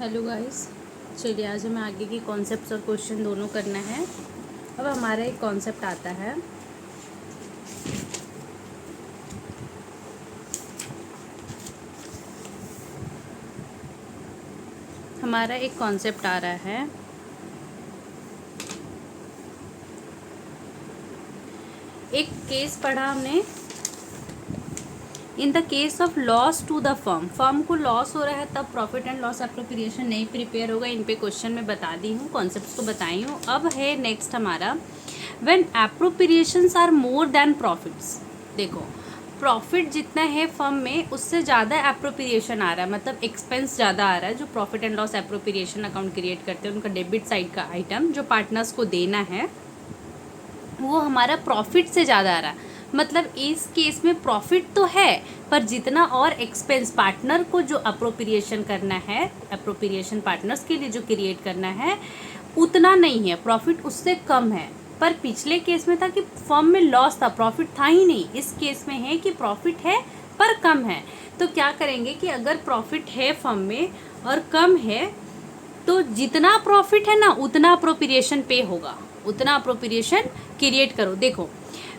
Hello guys, चलिए आज हमें आगे की कॉन्सेप्ट्स और क्वेश्चन दोनों करना है। अब हमारा एक कॉन्सेप्ट आता है, आ रहा है एक केस पढ़ा हमने। In the case of loss to the firm को लॉस हो रहा है तब प्रॉफिट एंड लॉस एप्रोप्रिएशन नहीं प्रिपेयर होगा। इन पे क्वेश्चन मैं बता दी हूँ, कॉन्सेप्ट्स को बताई हूँ। अब है नेक्स्ट हमारा when appropriations are more than profits. देखो, प्रॉफिट जितना है फर्म में उससे ज़्यादा एप्रोप्रिएशन आ रहा है, मतलब एक्सपेंस ज़्यादा आ रहा है। जो profit and loss appropriation account create करते हैं उनका डेबिट साइड का आइटम जो पार्टनर्स को देना है वो हमारा प्रॉफिट से ज़्यादा आ रहा है। मतलब इस केस में प्रॉफिट तो है पर जितना और एक्सपेंस पार्टनर को जो अप्रोप्रिएशन करना है, अप्रोप्रिएशन पार्टनर्स के लिए जो क्रिएट करना है उतना नहीं है, प्रॉफिट उससे कम है। पर पिछले केस में था कि फर्म में लॉस था, प्रॉफिट था ही नहीं। इस केस में है कि प्रॉफिट है पर कम है। तो क्या करेंगे कि अगर प्रॉफिट है फर्म में और कम है तो जितना प्रॉफिट है ना उतना अप्रोप्रिएशन पे होगा, उतना अप्रोप्रिएशन क्रिएट करो। देखो,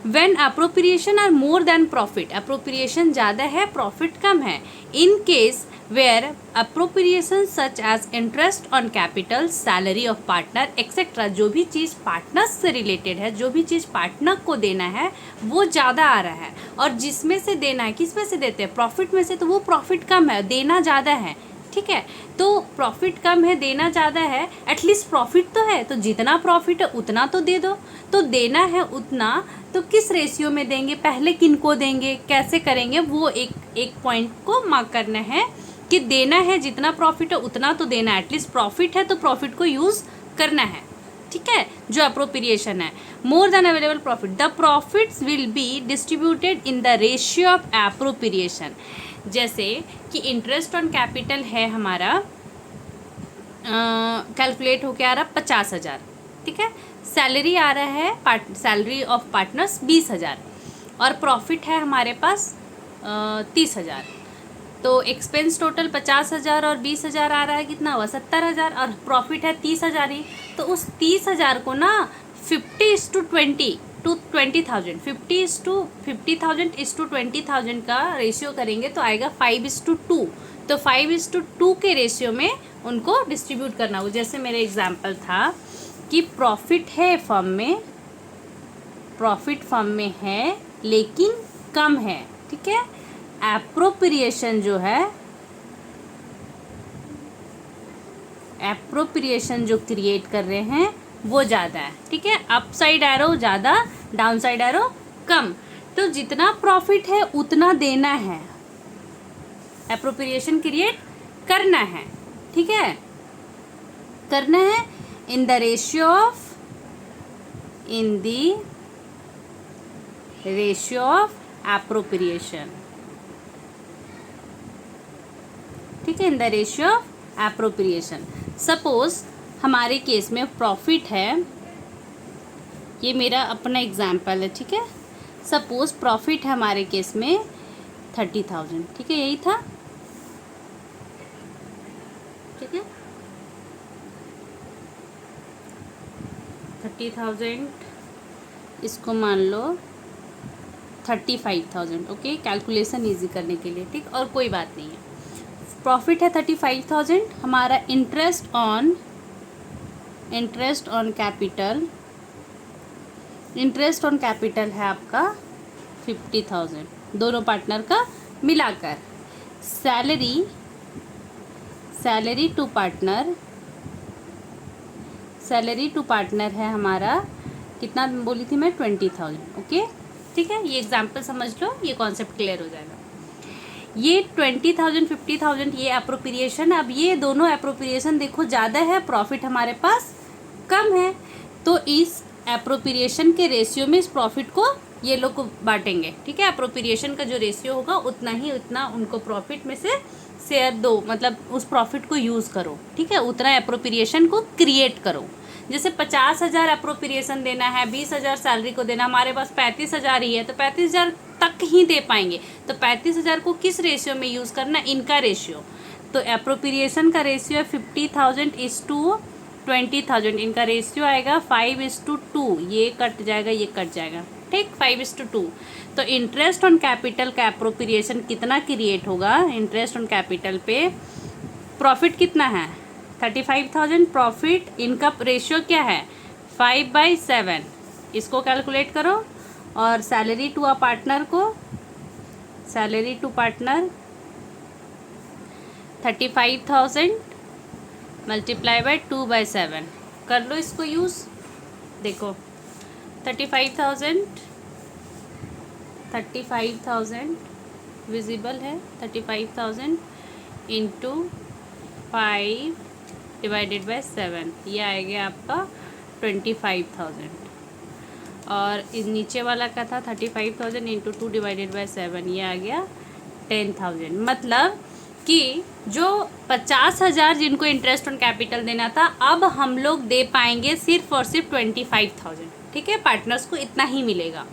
when appropriation are more than profit, appropriation ज़्यादा है प्रॉफिट कम है। In case where appropriation such as interest on capital, salary of partner etcetera, जो भी चीज़ पार्टनर्स से रिलेटेड है, जो भी चीज़ पार्टनर को देना है वो ज़्यादा आ रहा है। और जिसमें से देना है, किस में से देते हैं, प्रॉफिट में से, तो वो प्रॉफिट कम है, देना ज़्यादा है। ठीक है, तो प्रॉफिट कम है देना ज़्यादा है, एटलीस्ट प्रॉफिट तो है, तो जितना प्रॉफिट है उतना तो दे दो। तो देना है उतना, तो किस रेशियो में देंगे, पहले किन को देंगे, कैसे करेंगे, वो एक पॉइंट को मार्क करना है कि देना है जितना प्रॉफिट है उतना तो देना है। एटलीस्ट प्रॉफिट है तो प्रॉफिट को यूज़ करना है। ठीक है, जो अप्रोप्रिएशन है more than available profit, the profits will be distributed in the ratio of appropriation. जैसे कि इंटरेस्ट ऑन कैपिटल है हमारा, कैलकुलेट होके आ रहा 50,000। ठीक है, सैलरी आ रहा है सैलरी ऑफ पार्टनर्स 20,000 और प्रॉफिट है हमारे पास 30,000। तो एक्सपेंस टोटल 50,000 और 20,000 आ रहा है, कितना हुआ 70,000 और प्रॉफिट है 30,000 ही। तो उस 30,000 को ना 50:20 टू 20,000, 50:50,000 का रेशियो करेंगे तो आएगा 5:2। तो 5:2 के रेशियो में उनको डिस्ट्रीब्यूट करना हो। जैसे मेरा एग्जाम्पल था कि प्रॉफिट है फर्म में, प्रॉफिट फर्म में है लेकिन कम है। ठीक है, एप्रोप्रिएशन जो है, एप्रोप्रिएशन जो क्रिएट कर रहे हैं वो ज़्यादा है। ठीक है, अपसाइड एरो ज़्यादा, डाउन साइड एरो कम। तो जितना प्रॉफिट है उतना देना है, एप्रोप्रिएशन क्रिएट करना है। ठीक है, करना है in the ratio of, in the ratio of appropriation. ठीक है, in the ratio of appropriation. Suppose हमारे केस में प्रॉफिट है, ये मेरा अपना एग्जाम्पल है। ठीक है, सपोज प्रॉफिट है हमारे केस में 30,000। ठीक है, यही था। ठीक है, 30,000, इसको मान लो 35,000। ओके, कैलकुलेशन इजी करने के लिए। ठीक, और कोई बात नहीं है। प्रॉफिट है 35,000, हमारा interest on capital, interest on capital है आपका 50,000, दोनों पार्टनर का मिलाकर। सैलरी टू पार्टनर है हमारा, कितना बोली थी मैं, 20,000। ओके, ठीक है, ये एग्जाम्पल समझ लो, ये कॉन्सेप्ट क्लियर हो जाएगा। ये 20,000 50,000 ये अप्रोप्रिएशन। अब ये दोनों अप्रोप्रिएशन देखो ज़्यादा है, प्रॉफिट हमारे पास कम है, तो इस अप्रोप्रिएशन के रेशियो में इस प्रॉफिट को ये लोग को बांटेंगे। ठीक है, अप्रोप्रिएशन का जो रेशियो होगा उतना उनको प्रॉफिट में से शेयर दो, मतलब उस प्रॉफिट को यूज़ करो। ठीक है, उतना अप्रोप्रिएशन को क्रिएट करो। जैसे 50,000 अप्रोप्रिएशन देना है, 20,000 सैलरी को देना, हमारे पास 35,000 ही है, तो 35,000 तक ही दे पाएंगे। तो 35,000 को किस रेशियो में यूज़ करना, इनका रेशियो। तो एप्रोप्रिएशन का रेशियो है 50,000 इज टू 20,000, इनका रेशियो आएगा 5:2, ये कट जाएगा, ये कट जाएगा, ठीक, 5:2। तो इंटरेस्ट ऑन कैपिटल का एप्रोप्रिएशन कितना क्रिएट होगा, इंटरेस्ट ऑन कैपिटल पे प्रॉफिट कितना है 35,000, प्रॉफिट इनका रेशियो क्या है 5/7, इसको कैलकुलेट करो। और सैलरी टू अ पार्टनर को, salary to partner 35,000 multiply by 2/7, कर लो इसको यूज़। देखो 35,000 विजिबल है, 35,000 इंटू 5 डिवाइडेड बाय 7, ये आएगा आपका 25,000। और इस नीचे वाला का था 35,000 इंटू 2 डिवाइडेड बाय 7, ये आ गया 10,000। मतलब कि जो 50,000 जिनको इंटरेस्ट ऑन कैपिटल देना था, अब हम लोग दे पाएंगे सिर्फ और सिर्फ 25,000, ठीक है, पार्टनर्स को इतना ही मिलेगा।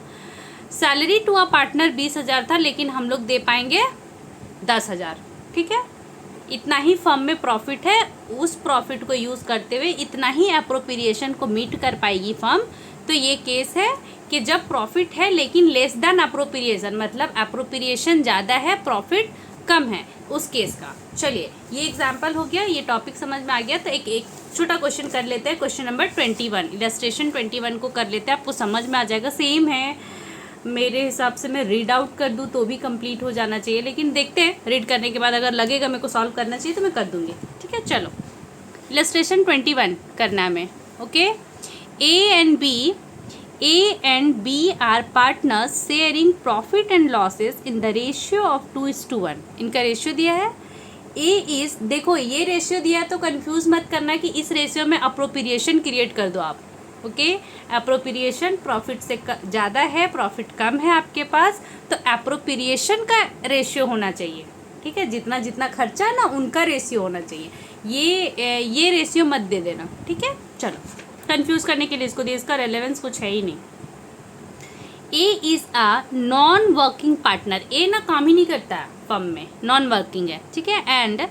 सैलरी टू अ पार्टनर 20,000 था, लेकिन हम लोग दे पाएंगे 10,000, ठीक है, इतना ही फर्म में प्रॉफिट है, उस प्रॉफिट को यूज़ करते हुए इतना ही एप्रोप्रिएशन को मीट कर पाएगी फर्म। तो ये केस है कि जब प्रॉफिट है लेकिन लेस देन एप्रोप्रिएशन, मतलब एप्रोप्रिएशन ज़्यादा है, प्रॉफिट कम है, उस केस का। चलिए ये एग्जाम्पल हो गया, ये टॉपिक समझ में आ गया। तो एक छोटा क्वेश्चन कर लेते हैं, क्वेश्चन नंबर 21, इलस्ट्रेशन 21 को कर लेते हैं, आपको समझ में आ जाएगा। सेम है, मेरे हिसाब से मैं रीड आउट कर दूँ तो भी कंप्लीट हो जाना चाहिए, लेकिन देखते हैं रीड करने के बाद अगर लगेगा मेरे को सॉल्व करना चाहिए तो मैं कर दूँगी, ठीक है। चलो इलस्ट्रेशन 21 करना है मैं, okay. A and B are partners sharing profit and losses in the ratio of 2:1। इनका रेशियो दिया है। A is, देखो ये रेशियो दिया है तो कंफ्यूज मत करना कि इस रेशियो में अप्रोप्रिएशन क्रिएट कर दो आप, ओके। एप्रोप्रिएशन प्रॉफिट से ज़्यादा है, प्रॉफिट कम है आपके पास, तो एप्रोप्रिएशन का रेशियो होना चाहिए, ठीक है, जितना जितना खर्चा है ना उनका रेशियो होना चाहिए, ये रेशियो मत दे देना, ठीक है। चलो कंफ्यूज करने के लिए इसको दिया, इसका रेलेवेंस कुछ है ही नहीं। A is a non working partner, A ना काम ही नहीं करता है फर्म में, नॉन वर्किंग है, ठीक है, and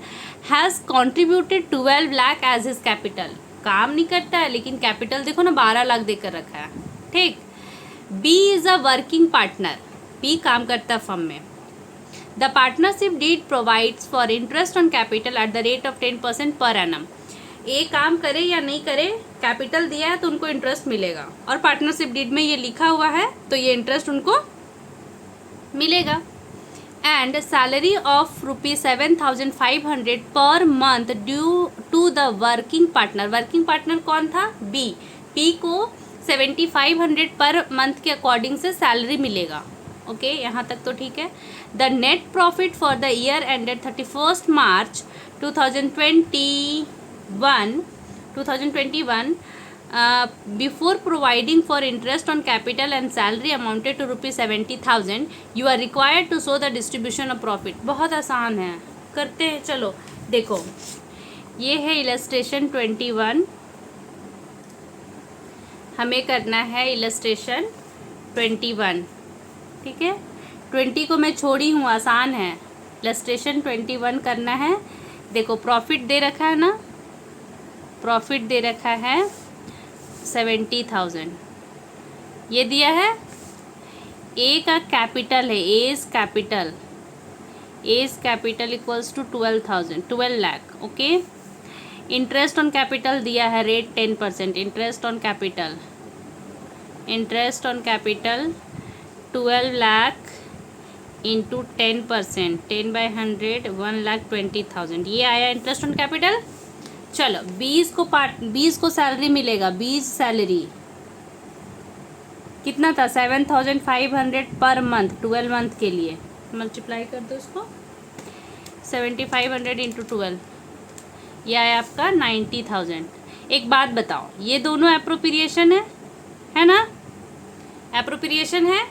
has contributed 12 lakh as his capital, काम नहीं करता है लेकिन कैपिटल देखो ना 12 लाख देकर रखा है, ठीक। B is a working partner, B काम करता है फर्म में। The partnership deed provides for interest on capital at the rate of 10% per annum. ए काम करे या नहीं करे, कैपिटल दिया है तो उनको इंटरेस्ट मिलेगा, और पार्टनरशिप डीड में ये लिखा हुआ है तो ये इंटरेस्ट उनको मिलेगा। And salary of ₹7,500 per month due to the working partner, working partner कौन था, बी। बी को 7,500 पर मंथ के अकॉर्डिंग से सैलरी मिलेगा, ओके, यहाँ तक तो ठीक है। The net profit for the year ended 31 March 2021 before providing for interest on capital and salary amounted to ₹70,000, you are required to show the distribution of profit। बहुत आसान है, करते हैं। चलो देखो ये है इलस्ट्रेशन 21, हमें करना है इलस्ट्रेशन 21, ठीक है। 20 को मैं छोड़ी हूँ, आसान है, इलस्ट्रेशन 21 करना है। देखो प्रॉफिट दे रखा है ना, प्रॉफिट दे रखा है 70,000, ये दिया है। ए का कैपिटल है, as capital equals to 12 lakh, okay. Interest on capital दिया है rate 10%, interest on capital 12 lakh into 10%, 10/100 1,20,000, ये आया इंटरेस्ट ऑन कैपिटल। चलो 20 को सैलरी मिलेगा, 20 सैलरी कितना था 7,500 पर मंथ, 12 मंथ के लिए, मल्टीप्लाई कर दो इसको, 7,500 इंटू 12, ये आया आपका 90,000। एक बात बताओ, ये दोनों एप्रोप्रिएशन है ना, एप्रोप्रिएशन है,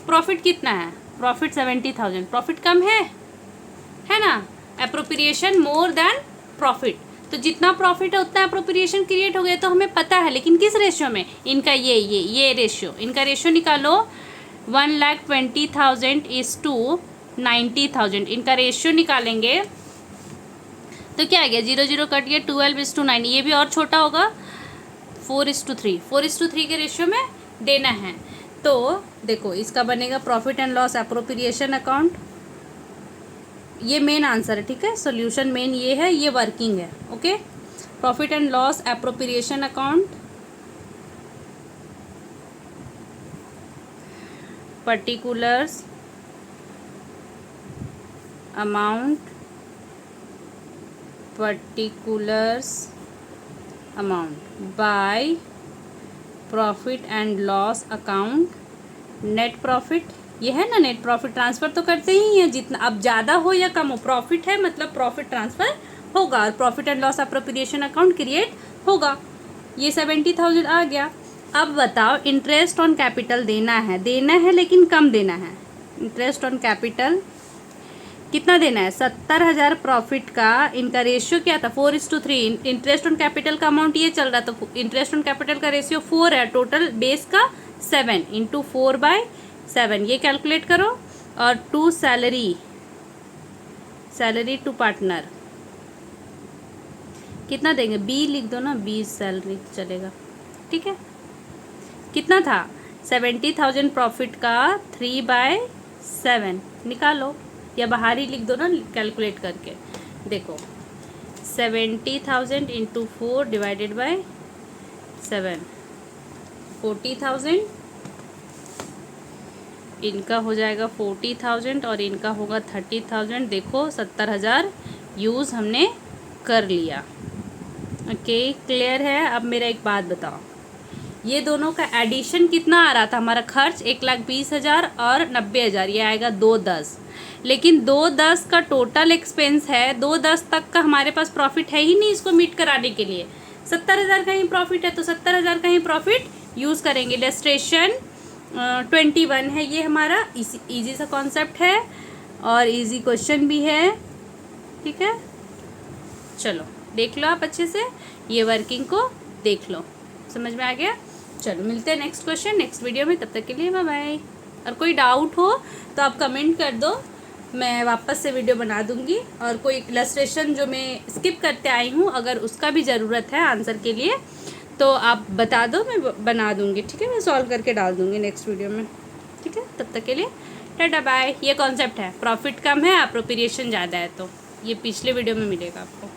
प्रॉफिट कितना है, प्रॉफिट 70,000, प्रॉफिट कम है ना, एप्रोप्रिएशन मोर देन प्रॉफिट, तो जितना प्रॉफिट है उतना एप्रोप्रिएशन क्रिएट हो गया, तो हमें पता है, लेकिन किस रेशियो में, इनका ये रेशियो, इनका रेशियो निकालो, 1,20,000 इज टू 90,000, इनका रेशियो निकालेंगे तो क्या आ गया, 0 0 कट गया, 12:9। ये भी और छोटा होगा, 4:3 के रेशियो में देना है। तो देखो इसका बनेगा profit and loss appropriation account, ये मेन आंसर है, ठीक है। सॉल्यूशन मेन ये है, ये वर्किंग है, okay. Profit and loss appropriation account, particulars amount, by profit and loss account, net profit, ये है ना, नेट प्रॉफिट ट्रांसफ़र तो करते ही हैं, जितना अब ज़्यादा हो या कम हो, प्रॉफिट है मतलब प्रॉफिट ट्रांसफ़र होगा और profit and loss appropriation account create होगा। ये 70,000 आ गया। अब बताओ, इंटरेस्ट ऑन कैपिटल देना है लेकिन कम देना है। इंटरेस्ट ऑन कैपिटल कितना देना है, 70,000 प्रॉफिट का, इनका रेशियो क्या था, 4:3। इंटरेस्ट ऑन कैपिटल का अमाउंट ये चल रहा था, तो इंटरेस्ट ऑन कैपिटल का रेशियो 4 है, टोटल बेस का 7 × 4/7, ये कैलकुलेट करो। और 2 सैलरी टू पार्टनर कितना देंगे, बी लिख दो ना, 20 सैलरी चलेगा, ठीक है। कितना था, 70,000 प्रॉफिट का 3/7 निकालो, या बाहर ही लिख दो ना कैलकुलेट करके। देखो 70,000 × 4 / 7, 40,000, इनका हो जाएगा 40,000 और इनका होगा 30,000। देखो 70,000 यूज़ हमने कर लिया, ओके, क्लियर है। अब मेरा एक बात बताओ, ये दोनों का एडिशन कितना आ रहा था, हमारा खर्च 1,20,000 और 90,000, ये आएगा 210। लेकिन 210 का टोटल एक्सपेंस है, 210 तक का हमारे पास प्रॉफिट है ही नहीं इसको मीट कराने के लिए। 70,000 का ही प्रॉफिट है, तो 70,000 का ही प्रॉफिट यूज़ करेंगे। इलस्ट्रेशन 21 है ये हमारा, इजी सा कॉन्सेप्ट है और इजी क्वेश्चन भी है, ठीक है। चलो देख लो आप अच्छे से, ये वर्किंग को देख लो, समझ में आ गया। चलो मिलते हैं नेक्स्ट क्वेश्चन नेक्स्ट वीडियो में, तब तक के लिए बाय बाय। और कोई डाउट हो तो आप कमेंट कर दो, मैं वापस से वीडियो बना दूंगी। और कोई इलस्ट्रेशन जो मैं स्किप करते आई हूँ, अगर उसका भी ज़रूरत है आंसर के लिए तो आप बता दो, मैं बना दूंगी, ठीक है। मैं सॉल्व करके डाल दूंगी नेक्स्ट वीडियो में, ठीक है। तब तक के लिए टाटा बाय। ये कॉन्सेप्ट है, प्रॉफिट कम है, एप्रोप्रिएशन ज़्यादा है, तो ये पिछले वीडियो में मिलेगा आपको।